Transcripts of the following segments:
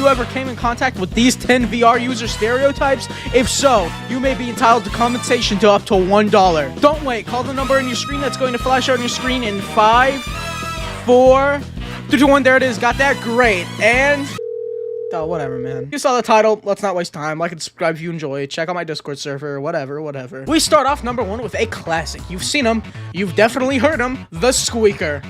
ever came in contact with these 10 VR user stereotypes? If so, you may be entitled to compensation to up to $1. Don't wait. Call the number on your screen that's going to flash out on your screen in 5, 4, 3, 2, 1. There it is. Got that? Great. And... oh, whatever, man. You saw the title. Let's not waste time. Like and subscribe if you enjoy. Check out my Discord server. Whatever. We start off number 1 with a classic. You've seen him. You've definitely heard him. The Squeaker.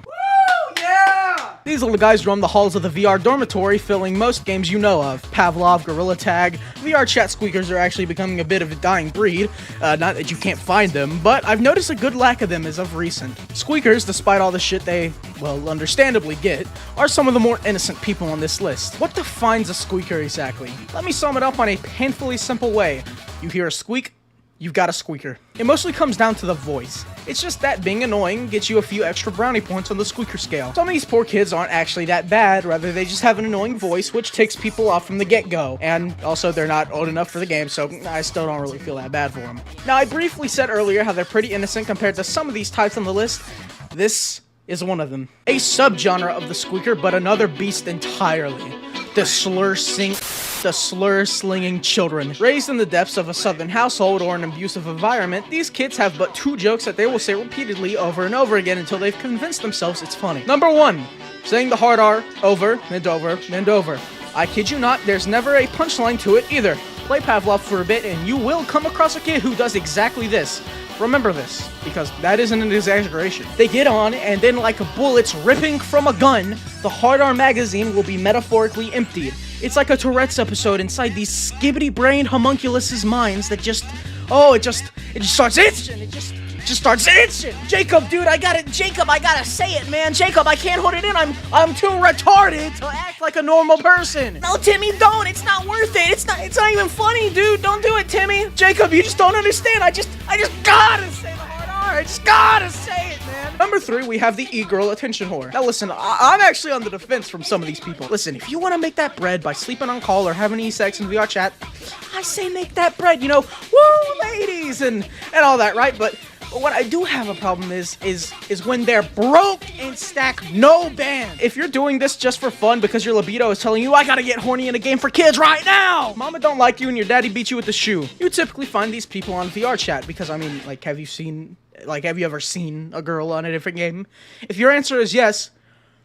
These little guys roam the halls of the VR dormitory, filling most games you know of. Pavlov, Gorilla Tag. VR chat squeakers are actually becoming a bit of a dying breed. Not that you can't find them, but I've noticed a good lack of them as of recent. Squeakers, despite all the shit they, well, understandably get, are some of the more innocent people on this list. What defines a squeaker exactly? Let me sum it up on a painfully simple way. You hear a squeak, you've got a squeaker. It mostly comes down to the voice. It's just that being annoying gets you a few extra brownie points on the squeaker scale. Some of these poor kids aren't actually that bad, rather they just have an annoying voice which ticks people off from the get-go. And also they're not old enough for the game, so I still don't really feel that bad for them. Now I briefly said earlier how they're pretty innocent compared to some of these types on the list. This is one of them. A subgenre of the squeaker, but another beast entirely. The slur-slinging children. Raised in the depths of a southern household or an abusive environment, these kids have but 2 jokes that they will say repeatedly over and over again until they've convinced themselves it's funny. Number 1, saying the hard R over and over and over. I kid you not, there's never a punchline to it either. Play Pavlov for a bit and you will come across a kid who does exactly this. Remember this, because that isn't an exaggeration. They get on, and then like bullets ripping from a gun, the hard R magazine will be metaphorically emptied. It's like a Tourette's episode inside these skibidi-brained homunculuses' minds that just, it just starts itching. It just starts itching. Jacob, dude, I gotta say it, man. Jacob, I can't hold it in. I'm too retarded to act like a normal person. No, Timmy, don't. It's not worth it. It's not even funny, dude. Don't do it, Timmy. Jacob, you just don't understand. I just gotta say the hard R. I just gotta say it, man. Number 3, we have the e-girl attention whore. Now listen, I'm actually on the defense from some of these people. Listen, if you want to make that bread by sleeping on call or having e-sex in VR chat, I say make that bread, you know, woo, ladies, and all that, right? But what I do have a problem is when they're broke and stack no band. If you're doing this just for fun because your libido is telling you, I gotta get horny in a game for kids right now! Mama don't like you and your daddy beat you with the shoe. You typically find these people on VR chat because, I mean, like, have you ever seen a girl on a different game? If your answer is yes,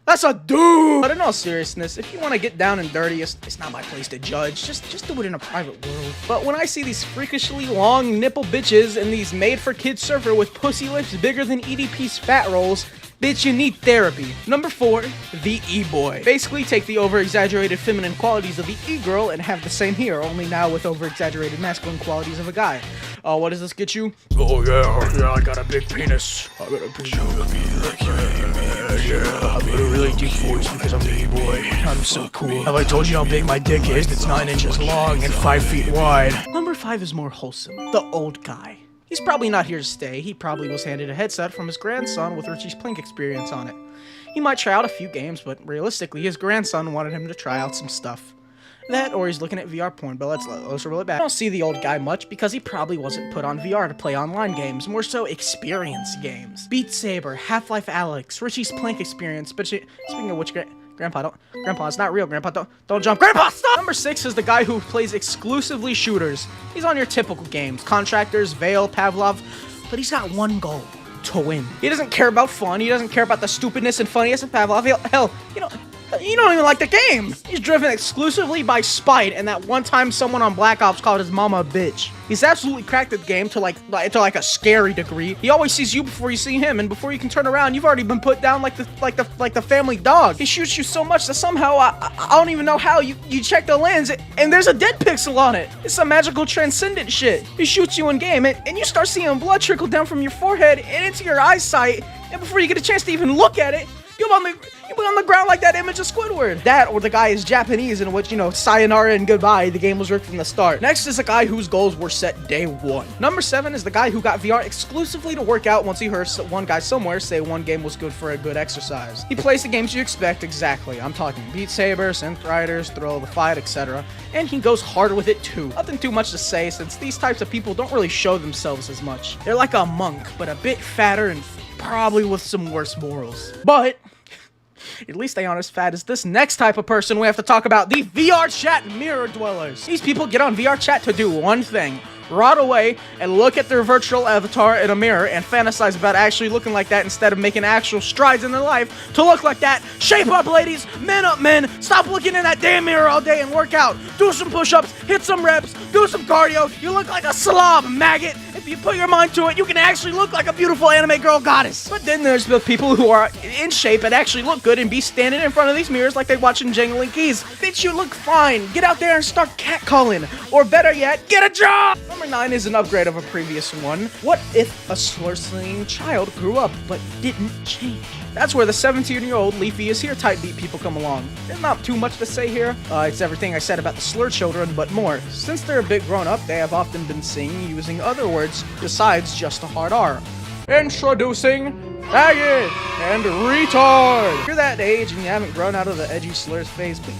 that's a dude! But in all seriousness, if you want to get down and dirty, it's not my place to judge. Just do it in a private world. But when I see these freakishly long nipple bitches in these made-for-kids server with pussy lips bigger than EDP's fat rolls, bitch, you need therapy. Number 4, the e-boy. Basically, take the over-exaggerated feminine qualities of the e-girl and have the same here, only now with over-exaggerated masculine qualities of a guy. What does this get you? Oh yeah, I got a big penis. I got a big I got a really deep voice because I'm the e-boy. I'm so cool. Have I told you how big my dick is? It's 9 inches long and 5 feet wide. Number 5 is more wholesome. The old guy. He's probably not here to stay. He probably was handed a headset from his grandson with Richie's Plink experience on it. He might try out a few games, but realistically, his grandson wanted him to try out some stuff. That, or he's looking at VR porn, but let's roll it back. I don't see the old guy much because he probably wasn't put on VR to play online games, more so experience games. Beat Saber, Half-Life Alyx, Richie's Plink experience, but speaking of which, Grandpa, it's not real, Grandpa, don't jump, Grandpa, stop! Number 6 is the guy who plays exclusively shooters. He's on your typical games, Contractors, Veil, Pavlov, but he's got one goal. To win. He doesn't care about fun, he doesn't care about the stupidness and funniness of Pavlov, hell, you don't even like the game. He's driven exclusively by spite, and that one time someone on Black Ops called his mama a bitch. He's absolutely cracked the game to like a scary degree. He always sees you before you see him, and before you can turn around, you've already been put down like the family dog. He shoots you so much that somehow I don't even know how you check the lens and there's a dead pixel on it. It's some magical transcendent shit. He shoots you in game and you start seeing blood trickle down from your forehead and into your eyesight, and before you get a chance to even look at it, you're on the ground like that image of Squidward. That, or the guy is Japanese, in which, sayonara and goodbye, the game was rigged from the start. Next is a guy whose goals were set day 1. Number 7 is the guy who got VR exclusively to work out once he heard one guy somewhere say one game was good for a good exercise. He plays the games you expect exactly. I'm talking Beat Saber, Synth Riders, Thrill of the Fight, etc. And he goes hard with it too. Nothing too much to say, since these types of people don't really show themselves as much. They're like a monk, but a bit fatter and probably with some worse morals. But At least they aren't as fat as this next type of person we have to talk about, the vrchat mirror dwellers. These people get on vrchat to do one thing: rot away and look at their virtual avatar in a mirror and fantasize about actually looking like that instead of making actual strides in their life to look like that. Shape up, ladies! Men up, men! Stop looking in that damn mirror all day and work out. Do some push-ups, hit some reps, do some cardio. You look like a slob, maggot. If you put your mind to it, you can actually look like a beautiful anime girl goddess. But then there's the people who are in shape and actually look good and be standing in front of these mirrors like they watching Jangling Keys. Bitch, you look fine. Get out there and start catcalling. Or better yet, get a job! Number 9 is an upgrade of a previous one. What if a slur-slinging child grew up but didn't change? That's where the 17-year-old Leafy is here type beat people come along. There's not too much to say here. It's everything I said about the slur children, but more. Since they're a bit grown up, they have often been seen using other words besides just a hard R. Introducing faggot and retard. If you're that age and you haven't grown out of the edgy slurs phase, dude,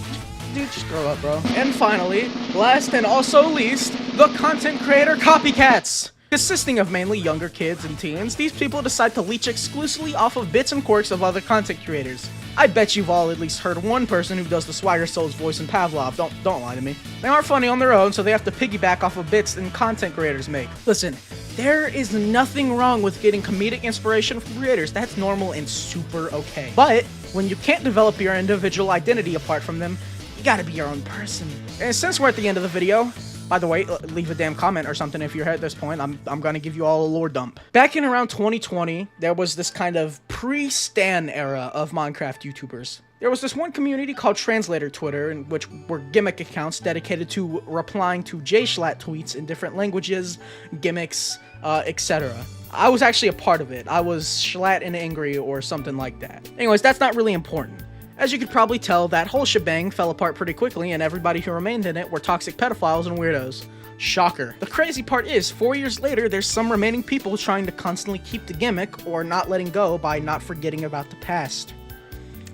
just grow up, bro. And finally, last and also least, the content creator copycats. Consisting of mainly younger kids and teens, these people decide to leech exclusively off of bits and quirks of other content creators. I bet you've all at least heard one person who does the Swagger Souls voice in Pavlov. Don't lie to me. They aren't funny on their own, so they have to piggyback off of bits and content creators make. Listen, there is nothing wrong with getting comedic inspiration from creators. That's normal and super okay. But when you can't develop your individual identity apart from them, you gotta be your own person. And since we're at the end of the video, by the way, leave a damn comment or something if you're here at this point. I'm gonna give you all a lore dump. Back in around 2020, there was this kind of pre-Stan era of Minecraft YouTubers. There was this one community called Translator Twitter, in which were gimmick accounts dedicated to replying to J-Schlatt tweets in different languages, gimmicks, etc. I was actually a part of it. I was Schlatt and angry or something like that. Anyways, that's not really important. As you could probably tell, that whole shebang fell apart pretty quickly, and everybody who remained in it were toxic pedophiles and weirdos. Shocker. The crazy part is, 4 years later, there's some remaining people trying to constantly keep the gimmick or not letting go by not forgetting about the past.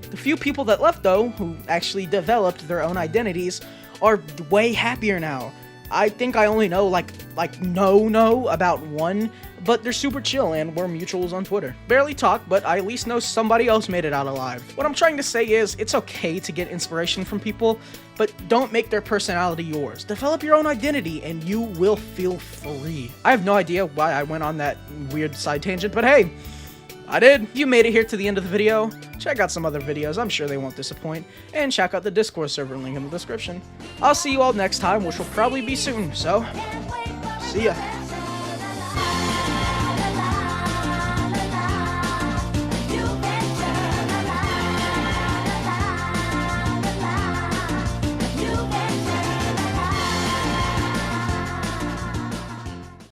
The few people that left, though, who actually developed their own identities, are way happier now. I think I only know about one, but they're super chill and we're mutuals on Twitter. Barely talk, but I at least know somebody else made it out alive. What I'm trying to say is, it's okay to get inspiration from people, but don't make their personality yours. Develop your own identity and you will feel free. I have no idea why I went on that weird side tangent, but hey, I did. If you made it here to the end of the video, check out some other videos, I'm sure they won't disappoint, and check out the Discord server link in the description. I'll see you all next time, which will probably be soon, so see ya.